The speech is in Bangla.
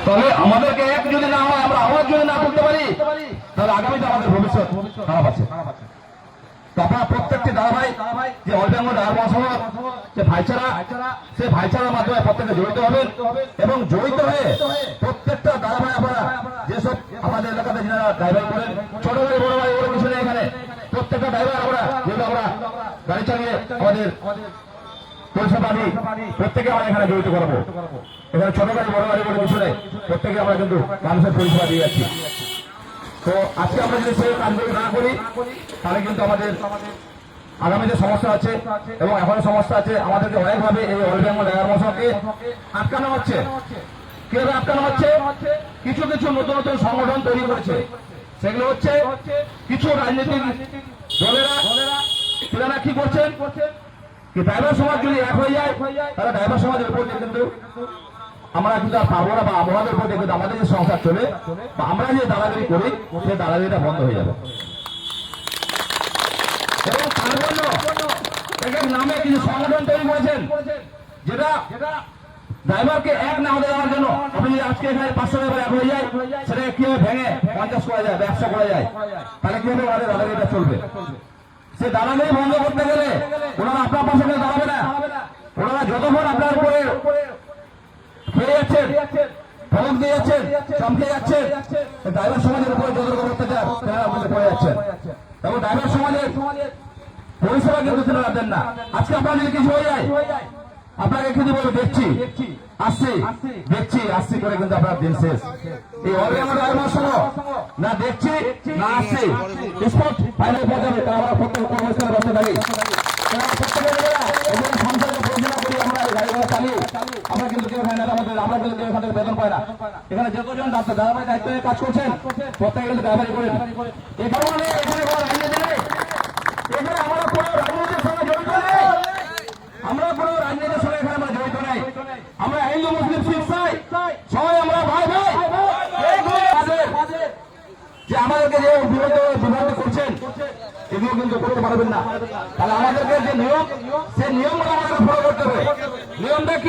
তবে আমাদেরকে এক যদি না হয়, আমরা আওয়াজ যদি না করতে পারি, তাহলে আগামীতে আমাদের ভবিষ্যৎ খারাপ আছে। তো আপনারা প্রত্যেকটি দাদাভাই যে অল বেঙ্গল ডায়ার মহাসভা যে ভাইচারা, সে ভাইচারার মাধ্যমে প্রত্যেকে জড়িত হবেন এবং জড়িত হয়ে প্রত্যেকটা দাদাভাই আপনারা যেসব আমাদের এলাকাতে যারা ড্রাইভার করেন, ছোট গাড়ি বড় গাড়ি বড় কিছু নেই এখানে, প্রত্যেকটা ড্রাইভার আমরা যেহেতু আমরা গাড়ি চালিয়ে আমাদের পরিষেবা দিই, প্রত্যেকে আমরা এখানে জড়িত করবো। এখানে ছোট গাড়ি বড় গাড়ি বলে কিছু নেই, প্রত্যেকে আমরা কিন্তু মানুষের পরিষেবা দিয়ে যাচ্ছি। তো আজকে আমরা যদি সেই কাজগুলো না করি, তাহলে কিন্তু আমাদের আগামীতে সমস্যা আছে এবং এখনো সমস্যা আছে। আমাদেরকে অনেকভাবে এই অল বেঙ্গল ডায়ার মহাসভাকে আটকানো হচ্ছে। কিভাবে আটকানো হচ্ছে? কিছু কিছু নতুন নতুন সংগঠন তৈরি করেছে। সেগুলো হচ্ছে কিছু রাজনৈতিক দলেরা, তারা কি করছেন, কি ড্রাইভার সমাজ যদি এক হয়ে যায়, তারা ড্রাইভার সমাজের উপর কিন্তু আমরা কিন্তু আর পাবো না, বা আমাদের উপর কিন্তু আমাদের যে সংসার চলে বা আমরা যে দালালি করি, সেই দালালিটা বন্ধ হয়ে যাবে। এবং তার জন্য এদের নামে কিছু সংগঠন তৈরি করেছেন, যেটা ড্রাইভারকে এক না হতে দেওয়ার জন্য। আপনি যদি আজকে এখানে 500 ড্রাইভার এক হয়ে যায়, সেটাকে কিভাবে ভেঙে 50 করা যায়, 100 করা যায়, তাহলে কিভাবে আমাদের দালালিটা চলবে? সে দালালি বন্ধ করতে গেলে ওনারা আপনার পাশে দাঁড়াবে না। ওনারা যতক্ষণ আপনার উপরে খেয়ে যাচ্ছেন, ধমক দিয়ে যাচ্ছেন, চমকে যাচ্ছেন, ড্রাইভার সমাজের উপরে যতটুকু অত্যাচার তারা আমাদের পড়ে যাচ্ছেন এবং ড্রাইভার সমাজের পরিষেবা কিন্তু তারা দেন না। আজকে আপনার যদি কিছু হয়ে যায়, আপনাকে কিন্তু বলবো দেখছি আসছি, দেখছি আসছি করে কিন্তু আপনার দিন শেষ। এই অল বেঙ্গল ডায়ার মহাসভা না দেখছি না আসছি, স্পট ফাইনাল পর্যায়ে আমরা প্রত্যেক কর্মস্থলে বসে থাকি। আমরা কিন্তু কেউ হয় না, আমরা কিন্তু কেউ এখান থেকে বেতন পাই না। এখানে যতজন দাদাভাই দায়িত্ব নিয়ে কাজ করছেন, প্রত্যেকে কিন্তু ড্রাইভারি করেন। এখানে এখানে কোনো রাজনীতি নেই, এখানে আমরা কোনো রাজনীতির সঙ্গে জড়িত নেই, আমরা কোনো রাজনীতির সঙ্গে এখানে আমরা জড়িত নেই। আমরা হিন্দু মুসলিম শিখ চাই, সবাই আমরা ভাই ভাই। যে আমাদেরকে যে বিভ্রান্তি করছেন, এগুলো কিন্তু করতে পারবেন না। তাহলে আমাদেরকে যে নিয়ম, সেই নিয়মগুলো আমাদের ফলো করতে হবে। নিয়মটা কি?